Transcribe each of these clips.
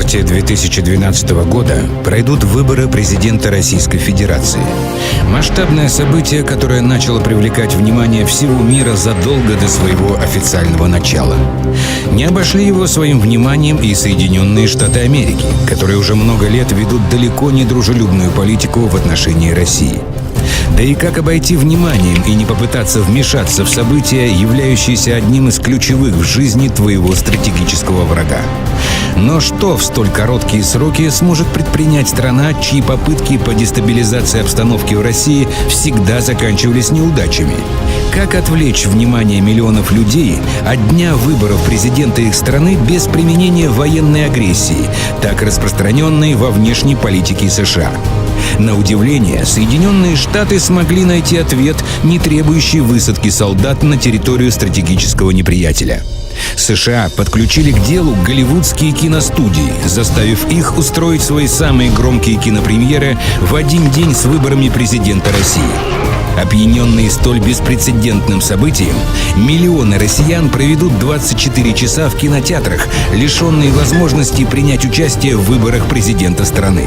марте 2012 года пройдут выборы президента Российской Федерации. Масштабное событие, которое начало привлекать внимание всего мира задолго до своего официального начала. Не обошли его своим вниманием и Соединенные Штаты Америки, которые уже много лет ведут далеко не дружелюбную политику в отношении России. Да и как обойти вниманием и не попытаться вмешаться в события, являющиеся одним из ключевых в жизни твоего стратегического врага? Но что в столь короткие сроки сможет предпринять страна, чьи попытки по дестабилизации обстановки в России всегда заканчивались неудачами? Как отвлечь внимание миллионов людей от дня выборов президента их страны без применения военной агрессии, так распространенной во внешней политике США? На удивление, Соединенные Штаты смогли найти ответ, не требующий высадки солдат на территорию стратегического неприятеля. США подключили к делу голливудские киностудии, заставив их устроить свои самые громкие кинопремьеры в один день с выборами президента России. Опьяненные столь беспрецедентным событием, миллионы россиян проведут 24 часа в кинотеатрах, лишенные возможности принять участие в выборах президента страны.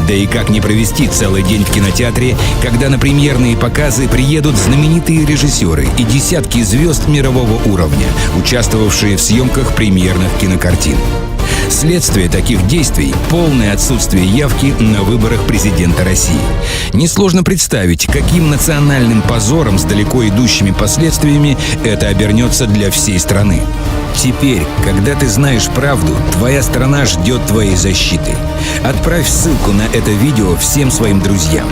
Да и как не провести целый день в кинотеатре, когда на премьерные показы приедут знаменитые режиссеры и десятки звезд мирового уровня, участвовавшие в съемках премьерных кинокартин. Следствие таких действий – полное отсутствие явки на выборах президента России. Несложно представить, каким национальным позором с далеко идущими последствиями это обернется для всей страны. Теперь, когда ты знаешь правду, твоя страна ждет твоей защиты. Отправь ссылку на это видео всем своим друзьям.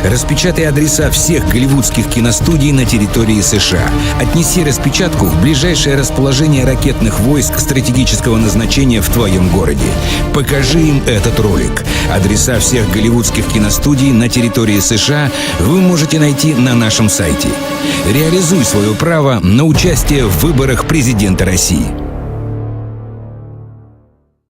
Распечатай адреса всех голливудских киностудий на территории США. Отнеси распечатку в ближайшее расположение ракетных войск стратегического назначения в твоем городе. Покажи им этот ролик. Адреса всех голливудских киностудий на территории США вы можете найти на нашем сайте. Реализуй свое право на участие в выборах президента России.